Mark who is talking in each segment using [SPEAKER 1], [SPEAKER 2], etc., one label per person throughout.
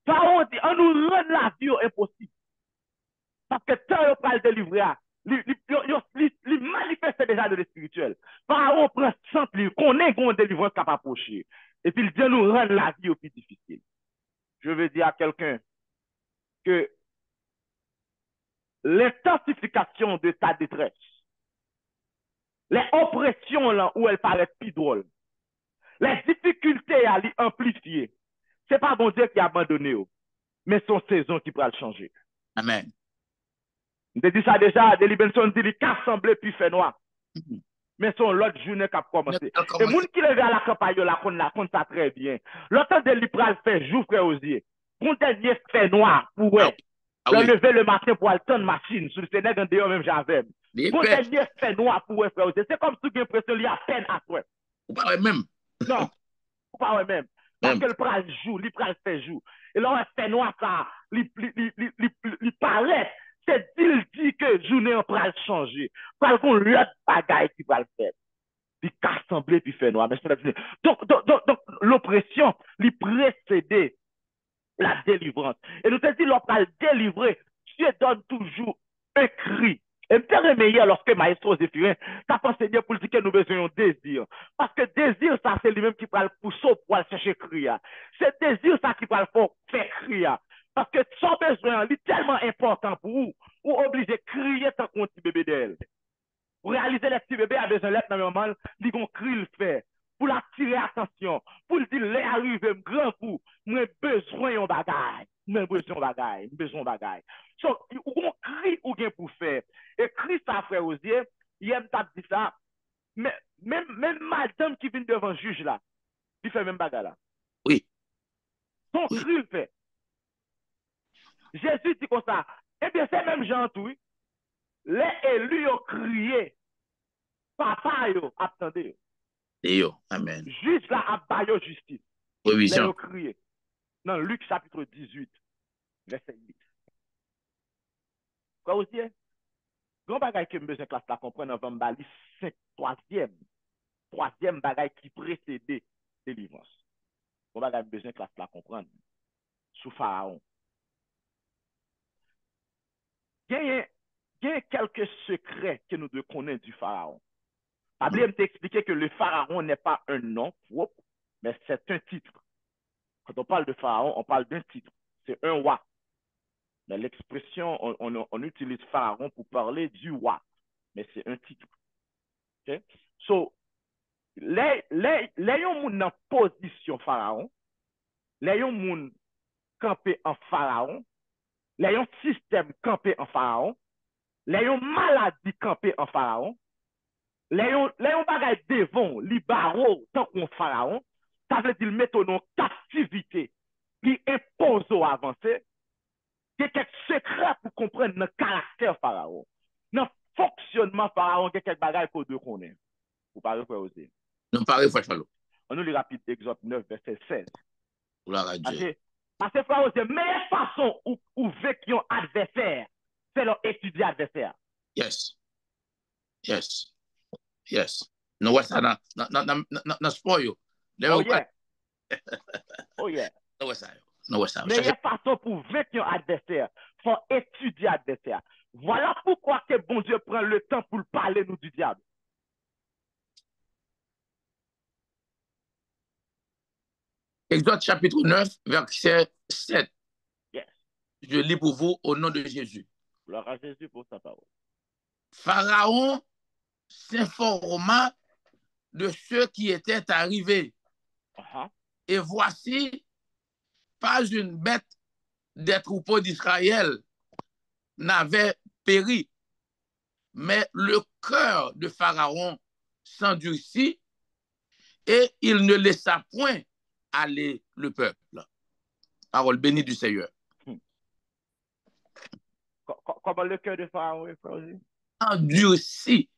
[SPEAKER 1] Pharaon dit, on nous rend la vie impossible. Parce que tant on parle de livrer, il manifeste déjà de l'espirituel. Pharaon prend centre, il connaît qu'on délivrance capable approcher. Et puis il dit nous rendre la vie au plus difficile. Je veux dire à quelqu'un que l'intensification de ta détresse, les oppressions là où elles paraissent plus drôles, les difficultés à l'amplifier, ce n'est pas bon Dieu qui a abandonné, mais son saison qui pourra le changer.
[SPEAKER 2] Amen.
[SPEAKER 1] Je dit ça déjà, de Benson dit qu'il a semblé puis fait noir. Mais son l'autre journée qui a commencé. Et les gens qui lèvent à la campagne, la compte ça très bien. L'autre de l'Ipral fait jour, frère Osier. Mon dernier fait noir pour ouais. Le lever le matin pour aller de machine sur le Sénègue en dehors même j'avais. Mon dernier fait noir pour ouais, frère Osier. C'est comme si tu as l'impression qu'il y a à peine à toi.
[SPEAKER 2] Ou pas même.
[SPEAKER 1] Non, ou pas même. Parce que le pral joue, l'Ipral fait jour. Et là, on fait noir ça, il paraît. C'est il dit que journée on va changer. Parce qu'on l'autre bagaille qui va le faire. Puis qu'assembler puis faire noir. Donc l'oppression, lui précédait la délivrance. Et nous te dit, l'on va le délivrer. Dieu donne toujours un cri. Et me meilleur lorsque Maestro Zéphirin, ça pense Seigneur pour dire que nous besoin de désir. Parce que désir, ça, c'est lui-même qui va le pousser pour aller chercher crier. C'est désir, ça, qui va le faire crier. Parce que son besoin est tellement important pour vous, ou obligé de crier tant qu'on petit bébé d'elle. Pour réaliser les petits bébés a besoin d'être normal, ils vont crier le fait. Pour l'attirer attention, pour lui dire, les arriver, grand coup, moi besoin de bagaille. Moi besoin de bagaille, besoin de bagaille. So, on crie ou bien pour faire. Et crie ça, frère Osier, il aime t'a dit ça, mais même madame qui vient devant le juge là, il fait même bagaille là.
[SPEAKER 2] Oui.
[SPEAKER 1] Son cri le fait. Jésus dit comme ça. Eh bien, c'est même gens tout. Les élus ont crié. Papa, yo, attendez.
[SPEAKER 2] Et yo, amen.
[SPEAKER 1] Juge là, à bayo justice.
[SPEAKER 2] Oui,
[SPEAKER 1] les ont crié. Dans Luc chapitre 18, verset 8. Quoi aussi? Grand bagay que besoin classe la comprendre avant Bali, c'est troisième bagay qui précédait délivrance. Grand bagay besoin classe la comprendre. Sous Pharaon. Il y a quelques secrets que nous devons connaître du Pharaon. La Bible t'expliquer que le Pharaon n'est pas un nom propre, mais c'est un titre. Quand on parle de Pharaon, on parle d'un titre. C'est un roi. Mais l'expression, on utilise Pharaon pour parler du roi. Mais c'est un titre. Okay? So, les gens en position Pharaon, les gens campé en Pharaon, les gens système campé en Pharaon, les gens maladie campé en Pharaon, les gens bagay devant, li baro, tant qu'on Pharaon, ça veut dire mettre en captivité, li impose au avancer. Il y a quelques secrets pour comprendre le caractère Pharaon. Dans le fonctionnement Pharaon, il y a quelques bagages pour deux qu'on est. Vous parlez quoi aussi?
[SPEAKER 2] Nous parlons Pharaon.
[SPEAKER 1] On nous le rapide, Exode 9, verset 16. Parce que Pharaon, c'est la meilleure façon où vécu un adversaire, c'est leur étudier adversaire.
[SPEAKER 2] Yes. Yes. Yes. No, what's that? No, spoil you.
[SPEAKER 1] Oh, yeah. Oh, yeah.
[SPEAKER 2] No, what's that? No, what's that?
[SPEAKER 1] Meilleure façon pour vaincre un adversaire, il faut étudier adversaire. Voilà pourquoi que bon Dieu prend le temps pour parler nous du diable.
[SPEAKER 2] Exode chapitre 9, verset 7.
[SPEAKER 1] Yes.
[SPEAKER 2] Je lis pour vous au nom de Jésus.
[SPEAKER 1] Gloire à Jésus pour sa parole.
[SPEAKER 2] Pharaon s'informa de ceux qui étaient arrivés. Et voici, pas une bête des troupeaux d'Israël n'avait péri, mais le cœur de Pharaon s'endurcit et il ne laissa point aller le peuple. Parole bénie du Seigneur.
[SPEAKER 1] Comment le cœur de Pharaon est
[SPEAKER 2] endurci.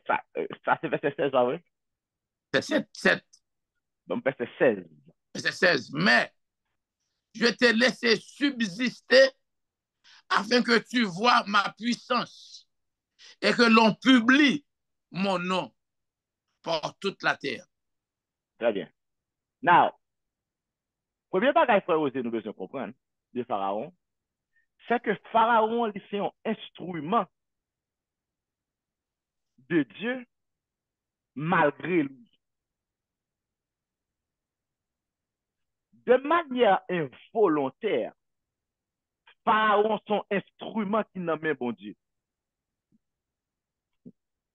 [SPEAKER 1] Ça c'est verset 16 là, oui?
[SPEAKER 2] C'est 7.
[SPEAKER 1] Donc verset 16.
[SPEAKER 2] Verset 16. Mais je t'ai laissé subsister afin que tu vois ma puissance et que l'on publie mon nom. par toute la terre.
[SPEAKER 1] Très bien. Now, premier bagage frère Osé nous besoin comprendre de Pharaon, c'est que Pharaon c'est un instrument de Dieu malgré lui. De manière involontaire, Pharaon son instrument qui n'a même bon Dieu.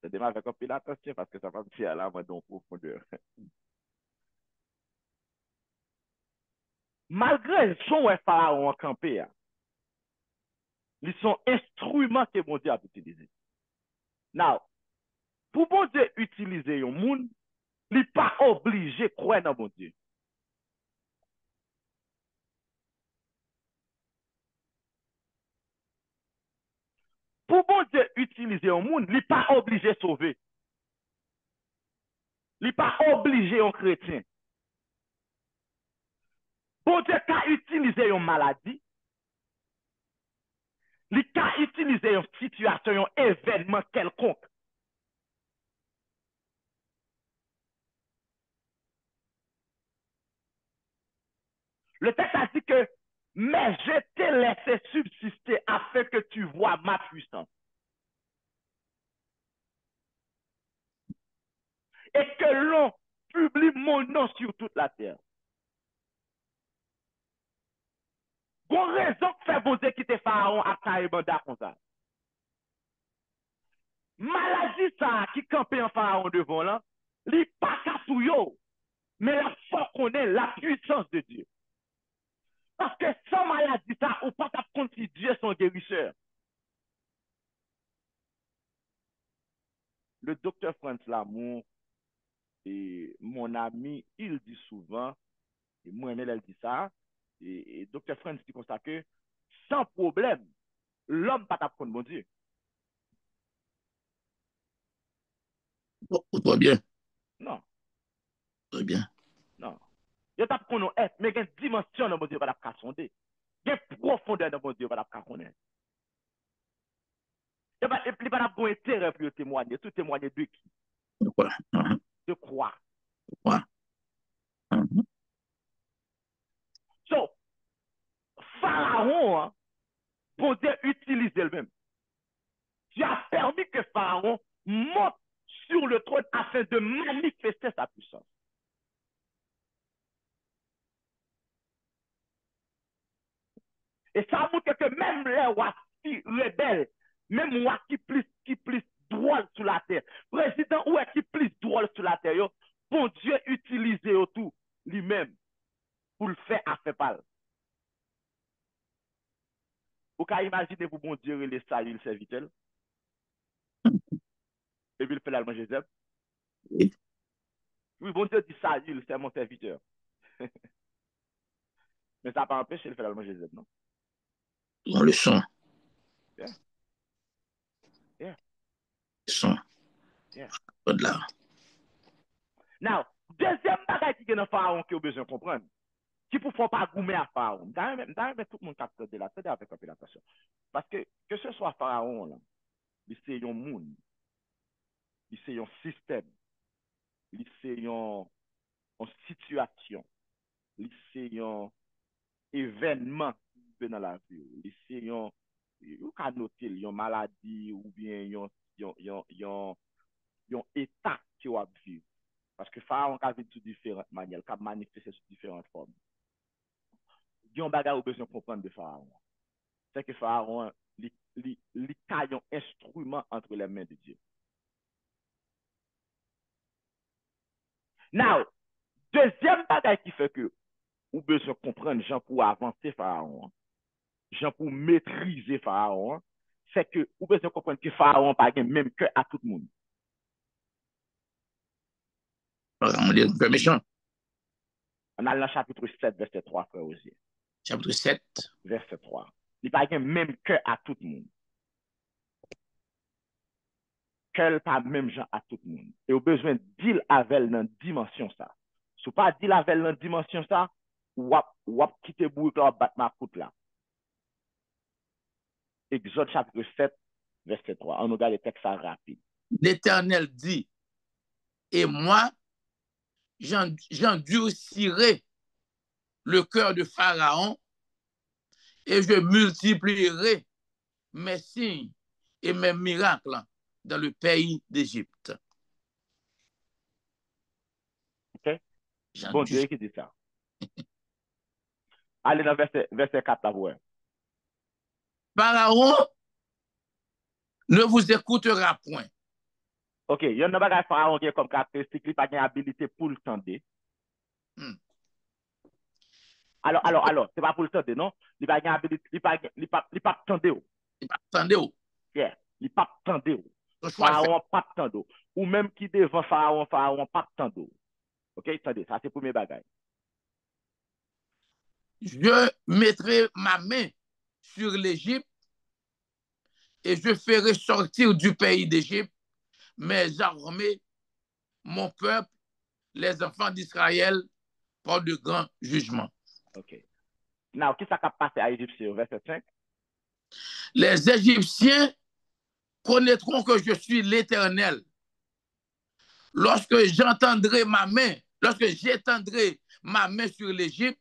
[SPEAKER 1] Ça démarre avec un peu d'attention parce que ça va me faire là, moi, dans profondeur. Malgré son Pharaon campé, ils sont instruments que bon Dieu a utilisé. Now, pour bon Dieu utiliser un monde, il n'est pas obligé de croire dans bon Dieu. Pour bon Dieu utiliser un monde, il n'est pas obligé de sauver. Il n'est pas obligé un chrétien. Bon Dieu a utilisé une maladie, il a utilisé une situation, un événement quelconque. Le texte a dit que, mais je t'ai laissé subsister afin que tu vois ma puissance. Et que l'on publie mon nom sur toute la terre. Bon raison que fait bon Dieu quitter Pharaon à Taïbanda comme ça. Maladie ça qui campait en Pharaon devant là, li pas kapouyo, mais la foi qu'on est la puissance de Dieu. Parce que sans maladie ça, ou pas compte si Dieu son guérisseur. Le docteur Franz Lamour, et mon ami, il dit souvent, et moi-même elle dit ça, et docteur Franz dit comme ça que sans problème, l'homme pas t'apprendre mon Dieu.
[SPEAKER 2] Très bien.
[SPEAKER 1] Non.
[SPEAKER 2] Très bien.
[SPEAKER 1] Non. Il tape qu'on est, mais il y a une dimension dans mon Dieu, pas la sonder. Il y a une profondeur dans mon Dieu, pas la connaître. Il n'y a pas de intérêt pour témoigner. Tout témoigner de qui?
[SPEAKER 2] De quoi?
[SPEAKER 1] De quoi?
[SPEAKER 2] De quoi?
[SPEAKER 1] So, Pharaon, hein, bon Dieu utilise elle-même. Tu as permis que Pharaon monte sur le trône afin de manifester sa puissance. Et ça montre que même les rois qui rebelles, même rois qui plus drôle sur la terre, président ou qui plus drôle sur la terre, yo, bon Dieu utilise tout lui-même pour le faire à faire parler. Vous pouvez imaginer vous bon Dieu les salut le serviteur et puis il fait l'allemand Joseph.
[SPEAKER 2] Oui.
[SPEAKER 1] Oui, bon Dieu dit salut, c'est mon serviteur. Mais ça n'a pas empêché de faire l'allemand Joseph, non?
[SPEAKER 2] Dans le son.
[SPEAKER 1] Yeah. Yeah.
[SPEAKER 2] Le son.
[SPEAKER 1] Yeah.
[SPEAKER 2] Au-delà.
[SPEAKER 1] Now, deuxième bagage qui est dans Pharaon qui a besoin de comprendre, qui ne faut pas goumer à Pharaon. D'ailleurs, tout le monde capte de la tête avec un peu d'attention. Parce que ce soit Pharaon, là, c'est un monde, c'est un système, c'est une situation, c'est un événement qui dans la vie, c'est un, vous pouvez noter, une maladie ou bien un état qui va vivre. Parce que Pharaon a vécu de différentes manières, il a manifesté sous différentes formes. Il y a un bagage où besoin de comprendre de Pharaon. C'est que Pharaon, il a un instrument entre les mains de Dieu. Now, deuxième bagage qui fait que vous besoin de comprendre Jean pour avancer Pharaon, Jean pour maîtriser Pharaon, c'est que vous besoin de comprendre que Pharaon n'a pas même cœur à tout le monde.
[SPEAKER 2] On dit un peu méchant.
[SPEAKER 1] On a le chapitre 7, verset 3, frère Osier.
[SPEAKER 2] Chapitre 7.
[SPEAKER 1] Verset 3. Il n'a pas même cœur à tout le monde. Cœur pas même gens à tout le monde. Et vous besoin de deal avec dans dimension ça. Si vous pas deal avec dans dimension ça, ou quitter bouille là, battre ma coupe là. Exode chapitre 7, verset 3. On regarde le texte rapide.
[SPEAKER 2] L'Éternel dit, et moi, j'endurcirai le cœur de Pharaon et je multiplierai mes signes et mes miracles dans le pays d'Égypte.
[SPEAKER 1] OK? Bon Dieu qui dit ça. Allez dans verset 4 là, vous.
[SPEAKER 2] Pharaon ne vous écoutera point.
[SPEAKER 1] OK, il y a un bagage Pharaon qui est comme caractéristique, il n'a pas d'habilité pour le tendre.
[SPEAKER 2] Hmm.
[SPEAKER 1] Alors, c'est pas pour le tendre, non? Il n'a pas d'habilité, il n'a pas tendre.
[SPEAKER 2] Attendez,
[SPEAKER 1] Yeah, il n'a pas tendre.
[SPEAKER 2] son choix fait.
[SPEAKER 1] Pharaon pas tendre. Ou même qui devant Pharaon pas tendre. OK, attendez, ça c'est le premier bagage.
[SPEAKER 2] Je mettrai ma main sur l'Égypte et je ferai sortir du pays d'Égypte mes armées, mon peuple, les enfants d'Israël, par de grands jugements.
[SPEAKER 1] OK. Now, qui ça qui a passé à Égypte, verset 5?
[SPEAKER 2] Les Égyptiens connaîtront que je suis l'Éternel. Lorsque j'étendrai ma main sur l'Égypte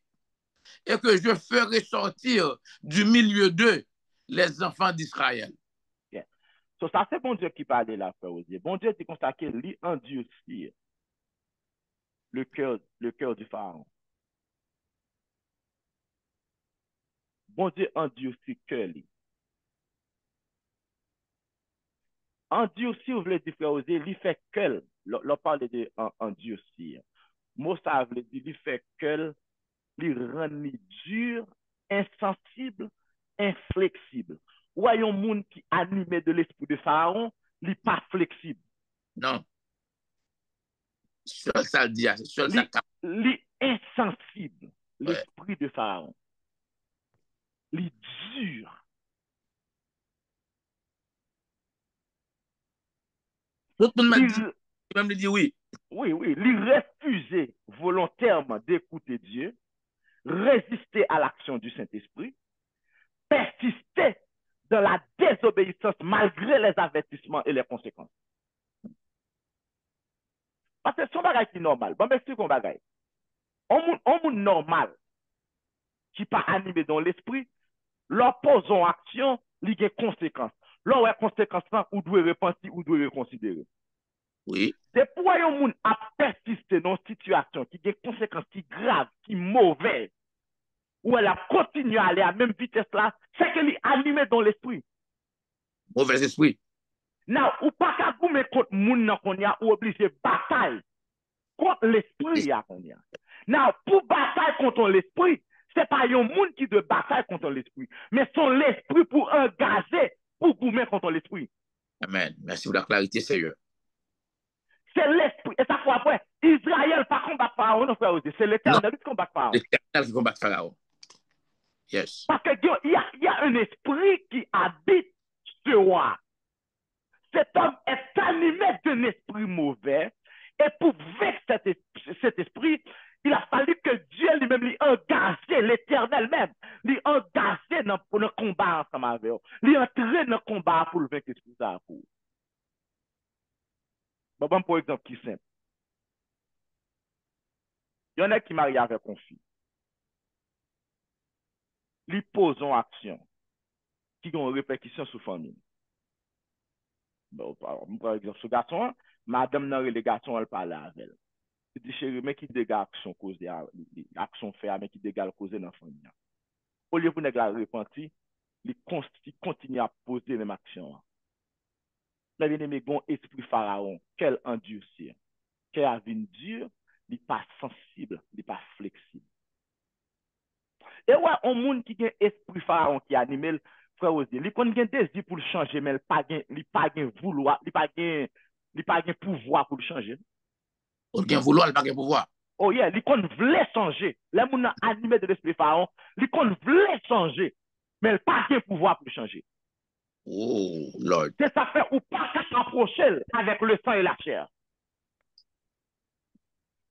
[SPEAKER 2] et que je ferai sortir du milieu d'eux les enfants d'Israël.
[SPEAKER 1] Yeah. So, ça, c'est bon Dieu qui parle là, frère Osier. Bon Dieu qui constate qu'il endurcit le cœur du Pharaon. Bon Dieu endurcit le cœur. Endurcir, vous voulez dire, frère Osier, il fait que, l'on parle de endurcir. Mot ça veut dire, il fait que, il rend dur, insensible, inflexible. Ou un monde qui animé de l'esprit de Pharaon, il n'est pas flexible.
[SPEAKER 2] Non. Seul ça le dit, seul ça cap.
[SPEAKER 1] Il est insensible,
[SPEAKER 2] Ouais.
[SPEAKER 1] l'esprit de Pharaon. Il est dur.
[SPEAKER 2] Tout le monde m'a dit, même lui dit oui.
[SPEAKER 1] Oui, il refusait volontairement d'écouter Dieu, résister à l'action du Saint-Esprit, persister dans la désobéissance malgré les avertissements et les conséquences. Parce que c'est un bagage qui est normal. Bon, mais c'est un bagage. Un monde normal qui n'est pas animé dans l'esprit, l'opposant action, il y a des conséquences. Là où il y a des conséquences, ou doit repentir ou doit reconsidérer.
[SPEAKER 2] Oui.
[SPEAKER 1] C'est pour un monde à persister dans une situation qui a des conséquences qui graves, qui mauvaises, où elle a continué à aller à la même vitesse là, c'est qu'elle est animée dans l'esprit.
[SPEAKER 2] Mauvais esprit.
[SPEAKER 1] Now, ou pas qu'à goumer contre moun qu'on y a, ou obligé bataille contre l'esprit qu'on y a. Now, pour bataille contre l'esprit, c'est pas un monde qui de bataille contre l'esprit, mais son l'esprit pour engager pour goumer contre l'esprit.
[SPEAKER 2] Amen. Merci pour la clarité, Seigneur.
[SPEAKER 1] C'est l'esprit. Et ça fois après, Israël pas combattre Pharaon, non frère, c'est l'Éternel qui combat Pharaon.
[SPEAKER 2] L'Éternel qui combat Pharaon. Yes.
[SPEAKER 1] Parce qu'il y a un esprit qui habite ce roi. Cet homme est animé d'un esprit mauvais. Et pour vaincre cet esprit, il a fallu que Dieu lui-même lui engage l'Éternel même. Lui engage pour le combat ensemble avec eux. Lui entrer dans le combat pour le vaincre l'esprit. Bon, pour exemple, qui simple. Il y en a qui marient avec un fils. Lui pose en action qui ont une répercussion sur la famille. Bon, par exemple, ce garçon, madame dans les garçons, elle parle avec elle. Il dit, chérie, mais qui dégage action cause action fait, mais qui dégage cause dans la famille. Au lieu pour ne pas repentir, il continue à poser les mêmes actions. Là, bien aimé, bon esprit pharaon, quel endurci, quel avenir dur, il n'est pas sensible, il n'est pas flexible. Et ouais, un monde qui a un esprit pharaon qui anime, frère Osier, il a un désir pour le changer, mais il pas gain vouloir, il pas gain pouvoir pour le changer.
[SPEAKER 2] Pour bien vouloir, il pas de pouvoir.
[SPEAKER 1] Oh yeah, il voulait changer. Les gens animés de l'esprit pharaon, il voulait changer, mais il pas gain pouvoir pour le changer.
[SPEAKER 2] Oh, Lord.
[SPEAKER 1] C'est ça fait ou pas qu'à s'approcher avec le sang et la chair.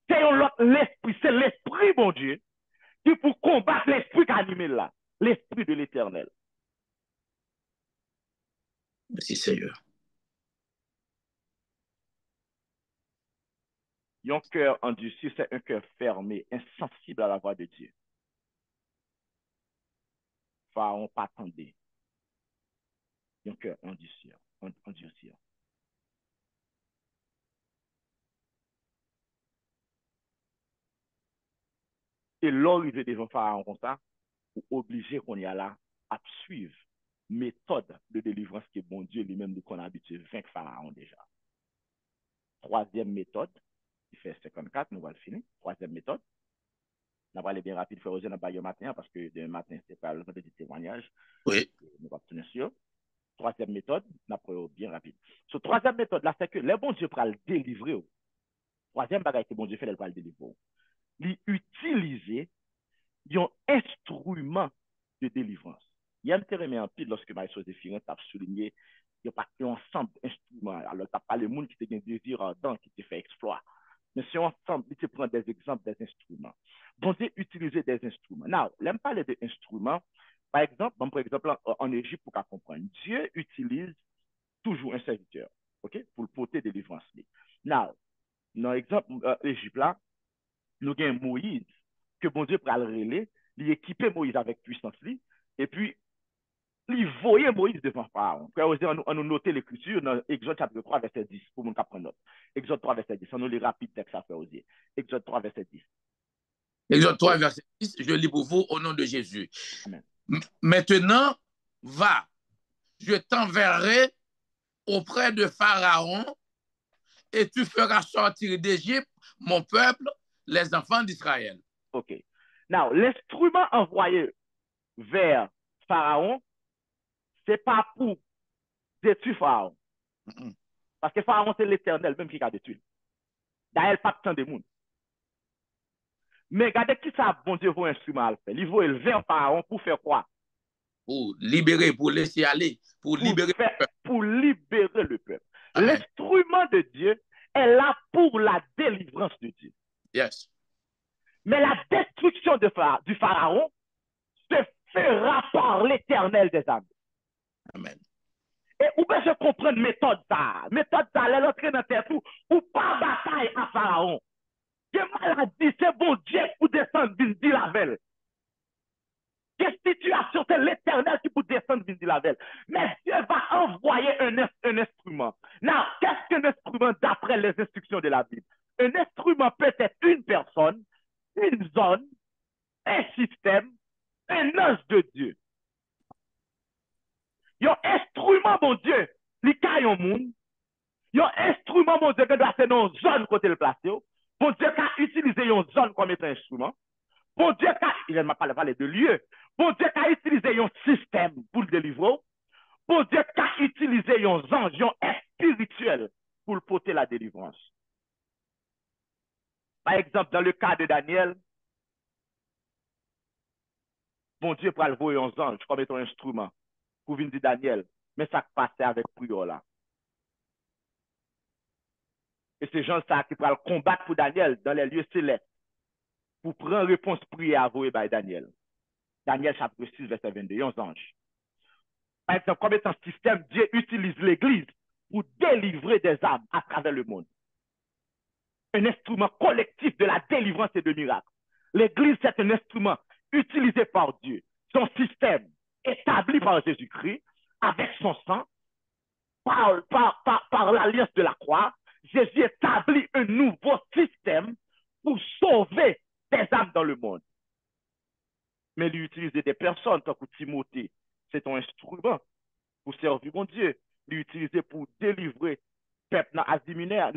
[SPEAKER 1] C'est l'esprit, c'est l'esprit, mon Dieu, qui pour combattre l'esprit qui anime là, l'esprit de l'Éternel.
[SPEAKER 2] Merci, Seigneur.
[SPEAKER 1] Un cœur endurci, c'est un cœur fermé, insensible à la voix de Dieu. Pharaon pas attendait. Un cœur endurci. Endurci. Et l'arrivée devant Pharaon comme ça, pour obliger qu'on y a là à suivre méthode de délivrance que bon Dieu lui-même qu'on a habitué vaincre Pharaon déjà. Troisième méthode, il fait 54, nous allons le finir. Troisième méthode. On va aller bien rapide, faire oser dans le matin, parce que demain matin, c'est pas le temps de témoignage.
[SPEAKER 2] Oui.
[SPEAKER 1] Nous allons tenir sûr. Troisième méthode, on va bien rapide. Ce troisième méthode là, c'est que les bons Dieu pour le délivrer. Troisième bagage que bon Dieu fait, il va le délivrer. Il utilise un instrument de délivrance. Il y a un terme en pile lorsque Maïs Joséphine a souligné qu'il n'y a pas un ensemble d'instruments. Alors, tu n'as pas les gens qui te un désir ardent, qui te fait exploit. Mais si ensemble, il te prend des exemples des instruments. Bon Dieu utiliser des instruments. Now, l'aime parler d'instruments. Par exemple, en Égypte, pour qu'on comprenne, Dieu utilise toujours un serviteur, ok, pour le porter délivrance. Now, dans l'exemple Égypte là, nous avons Moïse, que bon Dieu pral relais, il équipait Moïse avec puissance, et puis, il voyait Moïse devant Pharaon. On nous noter l'écriture dans Exode chapitre 3, verset 10, pour nous prendre note. Exode 3, verset 10, on nous lit rapide texte à faire oser. Exode 3, verset 10.
[SPEAKER 2] Exode 3, verset 10, je lis pour vous au nom de Jésus.
[SPEAKER 1] Amen.
[SPEAKER 2] Maintenant, va, je t'enverrai auprès de Pharaon et tu feras sortir d'Égypte mon peuple, les enfants d'Israël.
[SPEAKER 1] OK. Now, l'instrument envoyé vers Pharaon, c'est pas pour détruire Pharaon. Parce que Pharaon, c'est l'Éternel même qui a détruit. D'ailleurs, pas tant de monde. Mais regardez qui ça, bon Dieu, vos instruments à le faire. Il veut élever un Pharaon pour faire quoi?
[SPEAKER 2] Pour libérer, pour laisser aller, pour libérer
[SPEAKER 1] le peuple. Pour libérer le peuple.
[SPEAKER 2] Amen.
[SPEAKER 1] L'instrument de Dieu est là pour la délivrance de Dieu.
[SPEAKER 2] Yes.
[SPEAKER 1] Mais la destruction du Pharaon se fera par l'Éternel des âmes.
[SPEAKER 2] Amen.
[SPEAKER 1] Et où bien je comprends méthode ça? Méthode ça, elle est entrée dans terre tout, ou pas bataille à Pharaon. Que maladie, c'est bon Dieu pour descendre, dit la veille. Quelle situation, c'est l'Éternel qui peut descendre, dit la veille. Mais Dieu va envoyer un instrument. Now, qu'est-ce qu'un instrument d'après les instructions de la Bible? Un instrument peut être une personne, une zone, un système, un ange de Dieu. Yon instrument, mon Dieu, li ka yon moun. Yon instrument, mon Dieu, que doit être dans une zone côté le placé. Mon Dieu, qu'a utilisé yon zone comme étant instrument. Mon Dieu, il ne m'a pas parlé de lieu. Mon Dieu, qu'a utilisé yon système pour le délivrer. Mon Dieu, qu'a utilisé yon ange, yon spirituel pour le porter la délivrance. Par exemple, dans le cas de Daniel, mon Dieu, pour le voir yon ange comme étant instrument pour venir de Daniel. Mais ça passait avec prière là. Et c'est gens ça qui pourra combattre pour Daniel dans les lieux célestes pour prendre réponse prière avouée par Daniel. Daniel chapitre 6, verset 22, 11 anges. Par exemple, comme étant système, Dieu utilise l'Église pour délivrer des âmes à travers le monde. Un instrument collectif de la délivrance et de miracles. L'Église, c'est un instrument utilisé par Dieu. Son système établi par Jésus-Christ avec son sang, par l'alliance de la croix. Jésus établit un nouveau système pour sauver des âmes dans le monde. Mais il utilise des personnes comme Timothée. C'est un instrument pour servir mon Dieu. Il utilise pour délivrer le peuple dans l'Asie mineure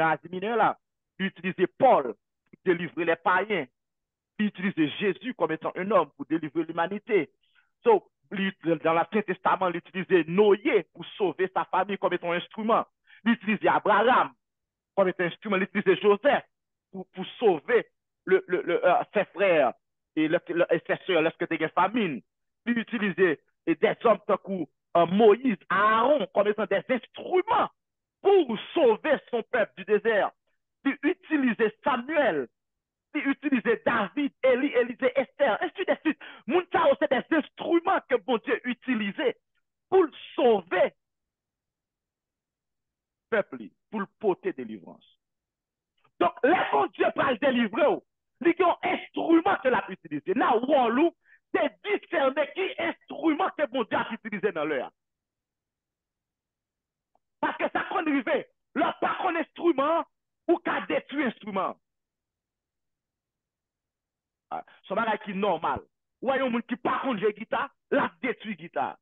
[SPEAKER 1] là. Il utilise Paul pour délivrer les païens. Il utilise Jésus comme étant un homme pour délivrer l'humanité. So, dans l'Ancien Testament, il utilise Noé pour sauver sa famille comme étant un instrument. Il utilise Abraham comme étant un instrument. Il utilise Joseph pour sauver ses frères et ses soeurs lorsque il y a une famine. Il utilise des hommes comme Moïse, Aaron comme étant des instruments pour sauver son peuple du désert. Il utilise Samuel. Il utilise David, Élie, Élisée, Esther, ainsi de suite. Mounsa, c'est des instruments que bon Dieu utilisait pour sauver le peuple, pour le porter délivrance. Donc, les bon Dieu pour le délivrer, il y a un instrument que l'a utilisé. Là, Walou, c'est discerner qui instrument que bon Dieu a utilisé dans l'heure. Parce que ça qu'on arrive, là, pas qu'on instrument ou qu'à détruire instrument. C'est un bagage qui est normal. Ou il y a un monde qui pas contre jouer guitare, la détruit guitare.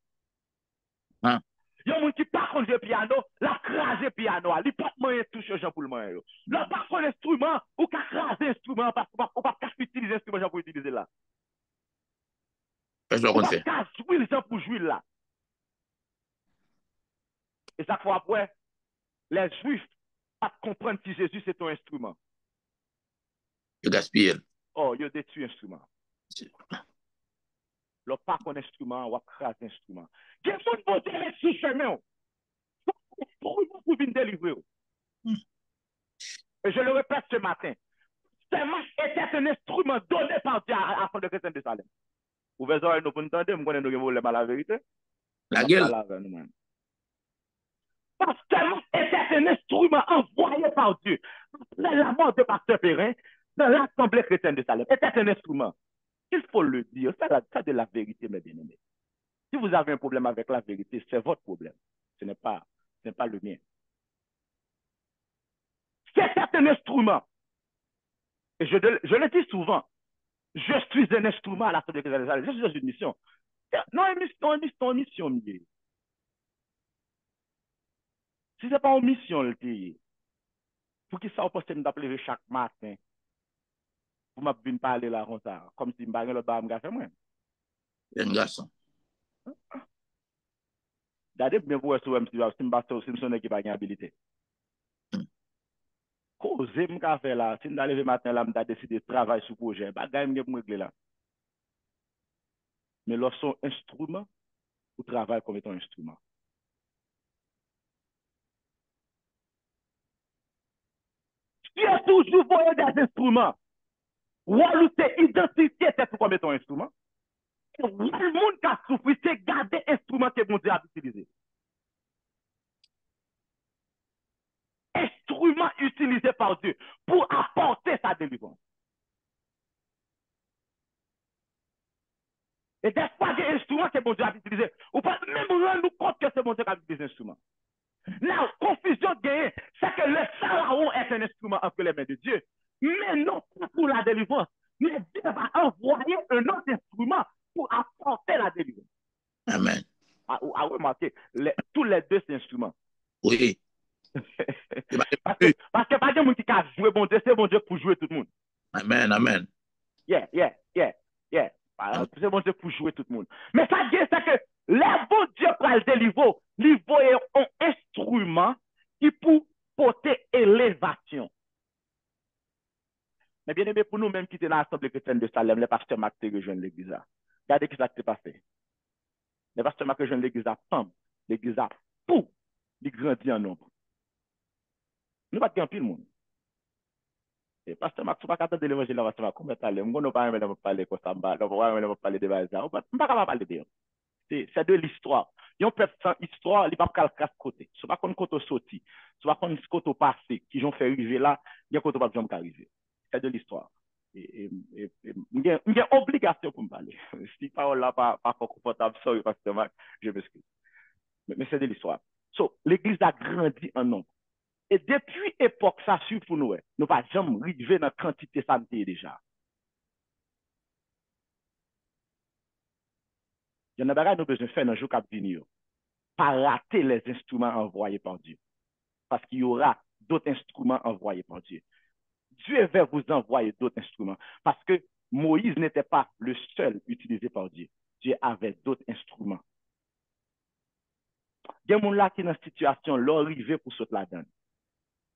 [SPEAKER 2] Hein?
[SPEAKER 1] Il y a un monde qui pas contre jouer piano, la crase piano. Il pas moyen toucher Jean pour le moyen. Là, pas contre instrument ou qu'à craser instrument parce qu'on pas utiliser instrument Jean pour utiliser là.
[SPEAKER 2] Qu'est-ce qu'on fait?
[SPEAKER 1] Pas jouer Jean pour jouer là. Et ça fois après, les Juifs pas comprendre si Jésus c'est ton instrument.
[SPEAKER 2] Je gaspille.
[SPEAKER 1] Oh, il détruit l'instrument. Le pas qu'on instrument, ou craser instrument. Quel monde va dire sous chemin? Pour venir délivrer. Et je le répète ce matin. Seulement était un instrument donné par Dieu à la fin de chrétien de Salem. Vous verrez, nous pouvons entendre, nous connaissons nous la vérité.
[SPEAKER 2] La gueule.
[SPEAKER 1] Pasteur était un instrument envoyé par Dieu. Après la mort de Pasteur Perrin, dans l'Assemblée chrétienne de Salem, était un instrument. Il faut le dire, c'est de la vérité, mes bien-aimés. Si vous avez un problème avec la vérité, c'est votre problème. Ce n'est pas le mien. C'était un instrument. Et je le dis souvent, je suis un instrument à l'Assemblée chrétienne de Salem. Je suis dans une mission. Non, une mission. Si ce n'est pas une mission, le pays, pour qui ça, on peut m'appeler chaque matin, pour m'appeler parler là, comme ça, comme si je ne l'autre pas me moi.
[SPEAKER 2] Un garçon.
[SPEAKER 1] D'ailleurs, bien pour si je suis qui n'a pas habilité. Cause, je me faire là, si je suis levé matin là, je décidé de travailler sur le projet, je vais me régler là. Mais lorsqu'on instrument, ou travaille comme étant instrument. Tu as toujours voyé des instruments. Ou alors c'est identifié c'est comme étant instrument. Et le monde qui a souffert, c'est garder l'instrument que mon Dieu a utilisé. Instrument utilisé par Dieu pour apporter sa délivrance. Et des fois, des instruments que mon Dieu a utilisé, ou pas même rendre compte que c'est mon Dieu qui a utilisé l'instrument. La confusion gagnée, c'est que le pharaon est un instrument entre les mains de Dieu, mais non pas pour la délivrance. Mais Dieu va envoyer un autre instrument pour apporter la délivrance.
[SPEAKER 2] Amen.
[SPEAKER 1] Remarquez, tous les deux, c'est instruments.
[SPEAKER 2] Oui.
[SPEAKER 1] Parce que pas de monde qui a joué bon Dieu, c'est bon Dieu pour jouer tout le monde.
[SPEAKER 2] Amen, amen.
[SPEAKER 1] Yeah. C'est bon Dieu pour jouer tout le monde. Mais ça dit, c'est que les bon Dieu pour le délivrer, il un instrument qui peut porter élévation. Mais bien aimé, pour nous-mêmes qui sommes dans l'Assemblée chrétienne de Salem, les pasteurs Marc rejoignent l'église. Regardez ce qui s'est passé. Les pasteurs Marc rejoignent l'église à Pam, l'église à Pou, ils grandissent en nombre. Nous pas de pile monde. Et pasteur Marc, tu pas attendre l'évangile là, pasteur Marc, comment parler? On ne pas même parler comme ça, on ne va pas parler de base. On ne pas parler de c'est de l'histoire. Il y a un peuple sans histoire, il n'y a pas de côté. Ce n'est pas comme côté sorti, ce n'est pas comme côté passé, qui ont fait arriver là, il y a côté pas jamais arriver. C'est de l'histoire. Il y a une obligation pour me parler. Si parole là pas confortable, sorry, pasteur Marc, je m'excuse. Mais c'est de l'histoire. So, l'église a grandi en nombre. Et depuis l'époque, ça suit pour nous. Nous ne pas jamais arriver dans la quantité santé déjà. Il y en a des nous besoin de faire dans le jour qui venir. Pas rater les instruments envoyés par Dieu. Parce qu'il y aura d'autres instruments envoyés par Dieu. Dieu va vous envoyer d'autres instruments. Parce que Moïse n'était pas le seul utilisé par Dieu. Dieu avait d'autres instruments. Il y a des gens là qui sont dans une situation, leur arrivé pour sauter la donne.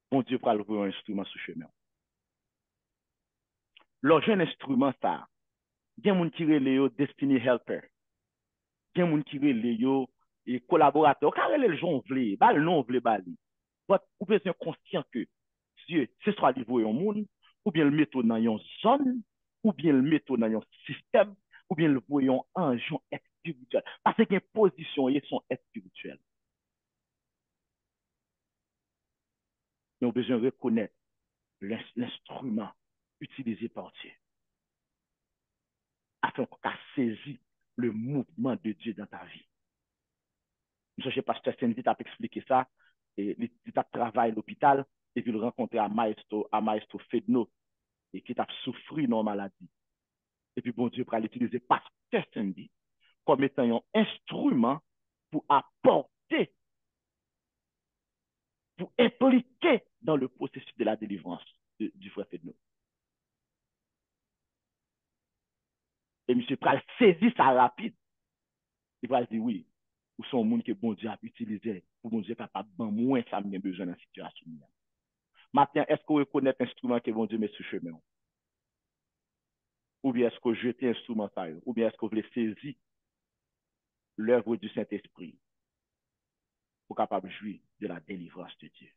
[SPEAKER 1] Bon Dieu va ouvrir un instrument sous chemin. Leur jeune instrument, ça. Il y a des gens qui sont Destiny Helper. Il y a des gens qui sont les collaborateurs. Car les gens veulent, le nom veut bali. Vous êtes conscient que Dieu, c'est soit il voit un monde, ou bien le mettre dans une zone, ou bien le mettre dans un système, ou bien le voyons en gens spirituel. Parce qu'il y a une position, ils sont spirituels. Nous avons besoin de reconnaître l'instrument utilisé par Dieu afin qu'on saisi le mouvement de Dieu dans ta vie. Je sais pas si Pasteur Cindy t'a expliqué ça, et il t'a travaillé à l'hôpital, et puis le rencontrer à Maestro Fedno, et qui t'a souffert dans maladie. Et puis bon Dieu, pour l'utiliser Pasteur Cindy comme étant un instrument pour apporter, pour impliquer dans le processus de la délivrance du frère Fedno. Et M. Pral saisit ça rapide. Il va dire oui, ou son monde que bon Dieu a utilisé pour bon Dieu capable de moins ça bien besoin dans la situation. Maintenant, est-ce qu'on reconnaît l'instrument que bon Dieu met sur chemin? Ou bien est-ce qu'on jette l'instrument ça? Ou bien est-ce qu'on veut saisir l'œuvre du Saint-Esprit pour capable de jouir de la délivrance de Dieu?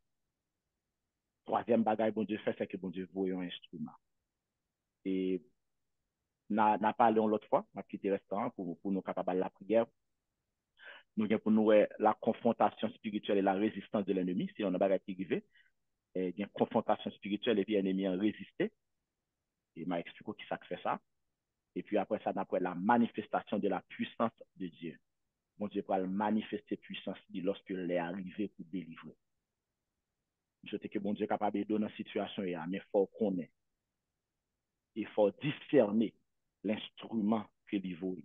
[SPEAKER 1] Troisième bagaille, bon Dieu fait, c'est que bon Dieu voit un instrument. Et n'a parlé l'autre fois, on a quitté le restaurant pour nous capables de la prière. Nous avons pour nous la confrontation spirituelle et la résistance de l'ennemi. Si on a bagaille qui arrive, il y a une confrontation spirituelle et puis l'ennemi a résisté. Et m'a expliqué qui ça fait ça. Et puis après ça, d'après la manifestation de la puissance de Dieu. Bon Dieu va manifester puissance lorsqu'il est arrivé pour délivrer. Je sais que bon Dieu est capable de donner une situation, mais il faut connaître. Il faut discerner l'instrument que il vaut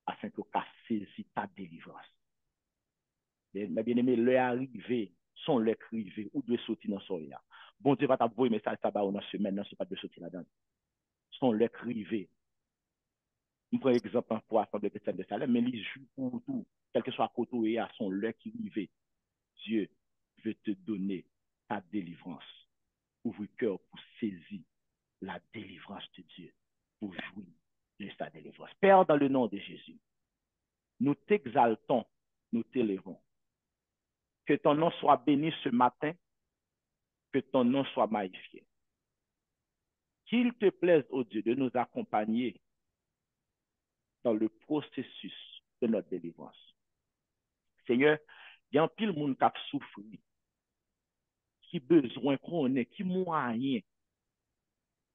[SPEAKER 1] afin que tu saisi ta délivrance. Mais bien aimé, le arrivé, son le crivé, ou de sortir dans son ya. Bon Dieu va t'avoir mais ça va dans semaine, non, c'est pas de sortir là-dedans. Son le crivé. Je prends exemple pour l'Assemblée chrétienne de Salem, mais les joue pour tout, quel que soit côté et à son le qui rivé. Dieu veut te donner ta délivrance. Ouvre le cœur pour saisir la délivrance de Dieu, pour jouir de sa délivrance. Père, dans le nom de Jésus, nous t'exaltons, nous t'élevons. Que ton nom soit béni ce matin, que ton nom soit magnifié. Qu'il te plaise, ô Dieu, de nous accompagner dans le processus de notre délivrance. Seigneur, il y a un pile monde qui a souffert, qui besoin qu'on ait, qui moyen,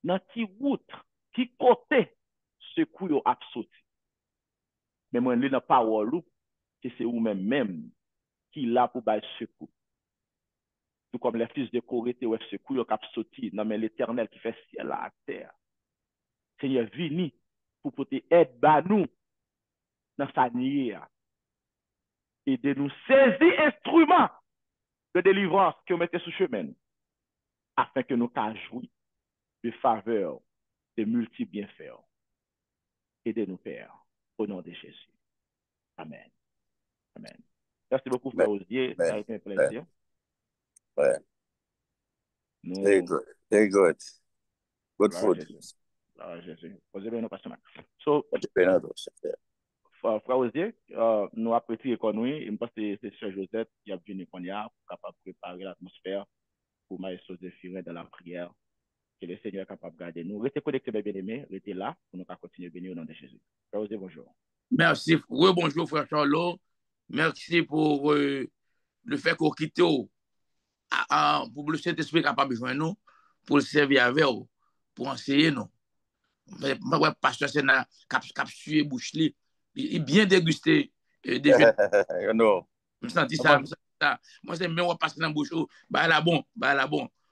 [SPEAKER 1] dans qui route, qui côté, secours a sauté. Mais moi, je n'ai pas que c'est vous-même qui l'a pour bailler secours. Tout comme les fils de Corée, ouais, secours a sauté, non mais l'Éternel qui fait ciel à terre. Seigneur, vini pour porter aide à nous dans sa nier et de nous saisir instruments de délivrance que vous mettez sous chemin afin que nous puissions jouir de faveur, de multi-bienfaits. Aidez-nous, Père, au nom de Jésus. Amen. Amen. Merci beaucoup, Frère Osier. Ça a été un plaisir.
[SPEAKER 3] Ouais.
[SPEAKER 1] Nous...
[SPEAKER 3] Very good. Very good. Good food.
[SPEAKER 1] Jésus. Posez-le, pasteur. So, Frère Osier, nous apprécions l'économie. Et je pense que c'est Sœur Josette qui a venu pour capable de préparer l'atmosphère pour Maestro Zéphirin dans la prière. Que le Seigneur est capable de garder nous. Restez connectés, mes bien-aimés. Restez là pour nous continuer à bénir au nom de Jésus. Frère Osier, bonjour.
[SPEAKER 2] Merci. Oui, bonjour, Frère Charlot. Merci pour le fait qu'on quitte pour le Saint-Esprit capable de joindre nous, pour le servir avec nous, pour enseigner nous. Moi, pasteur Sénat, cap sué bouche li, il bien dégusté déjà.
[SPEAKER 3] You know.
[SPEAKER 2] Je me sens ça, moi c'est même passer dans bouche, bah là bon.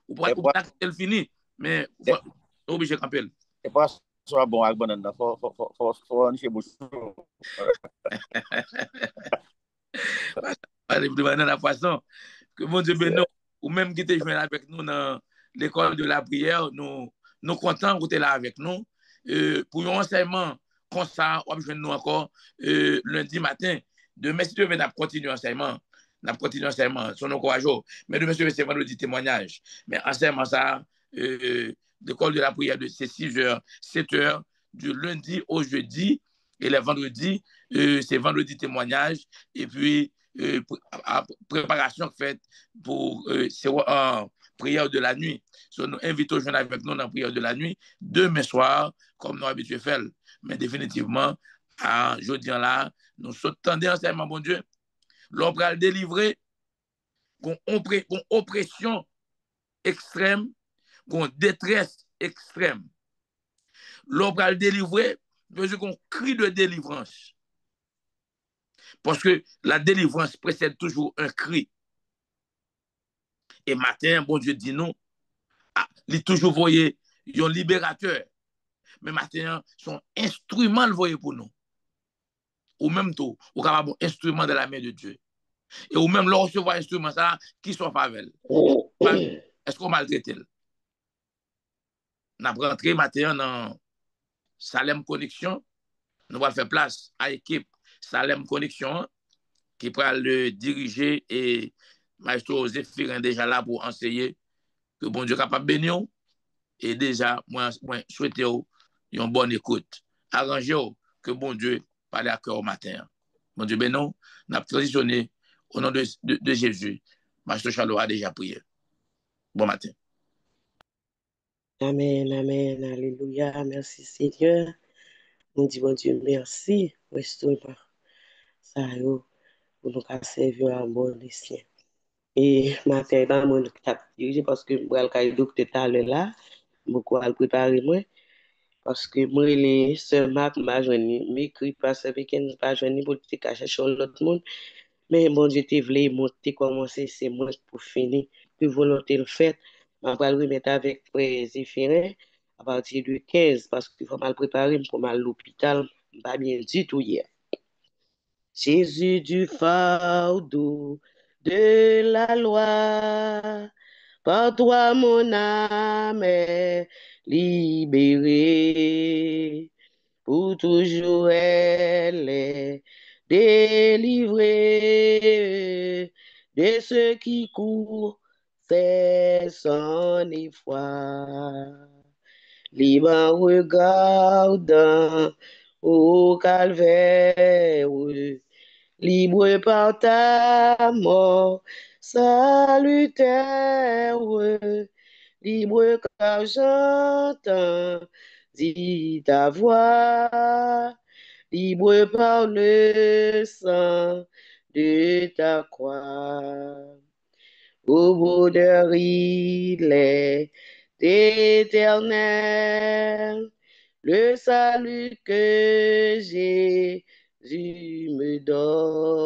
[SPEAKER 2] Ou pas qu'elle fini, mais obligé camper.
[SPEAKER 3] Et pas soit bon avec banane, faut chez bouche.
[SPEAKER 2] De la façon que mon Dieu bénisse, ou même qui était joint avec nous dans l'école de la prière, nous contents d'être là avec nous. Pour un enseignement comme ça, on va nous encore lundi matin. Demain, si Dieu veut, nous continuer l'enseignement. Son encourageant. Mais demain, c'est vendredi témoignage. Mais enseignement ça, l'école de la prière, c'est 6h, 7h, du lundi au jeudi. Et les vendredis, c'est vendredi témoignage. Et puis, préparation faite pour prière de la nuit. Nous invitons jeunes avec nous dans la prière de la nuit, demain soir, comme nous habitués à faire. Mais définitivement, à jeudi là, nous sommes enseignement, bon Dieu. L'on va le délivrer, qu'on oppression extrême, une détresse extrême. L'on va le délivrer, besoin qu'on crie de délivrance. Parce que la délivrance précède toujours un cri. Et matin, bon Dieu dit non, il toujours voyé un libérateur. Mais matin, son instrument le voyait pour nous. Ou même tout, ou capable un instrument de la main de Dieu. Et ou même leur recevoir instrument ça, qui soit favel. Est-ce qu'on maltraite? Nous avons rentré matin dans Salem Connexion. Nous allons faire place à l'équipe Salem Connexion qui pourra le diriger et Maestro Zéphirin déjà là pour enseigner que bon Dieu est capable de bénir. Et déjà, moi souhaite une bonne écoute. Arrangez que bon Dieu parle à cœur au matin. Bon Dieu bénit, nous avons transitionné au nom de Jésus. Maestro Charles a déjà prié. Bon matin.
[SPEAKER 4] Amen, amen, alléluia. Merci Seigneur. Nous disons bon Dieu merci. Restaure ça pour nous servir à bon escient. Et matin, dans mon cap dirigé parce que moi, le docteur tout à l'heure là, beaucoup à préparer moi. Parce que moi, les sœurs Marc m'a joigné, m'écrit parce que week-end pas joigné pour te cacher sur l'autre monde. Mais bon Dieu te voulait monter commencer c'est moi pour finir. Puis volonté le fait, m'a pas le remettre avec Zéphirin à partir du 15 parce qu'il faut mal préparer pour mal à l'hôpital, pas bien du tout hier. Jésus du fardeau de la loi, par toi mon âme est libérée, pour toujours elle est délivrée de ceux qui courent, c'est son effroi. Libre en regardant au calvaire, libre par ta mort salutaire, libre car j'entends dit ta voix, libre par le sang de ta croix. Au bonheur il est éternel, le salut que Jésus me donne.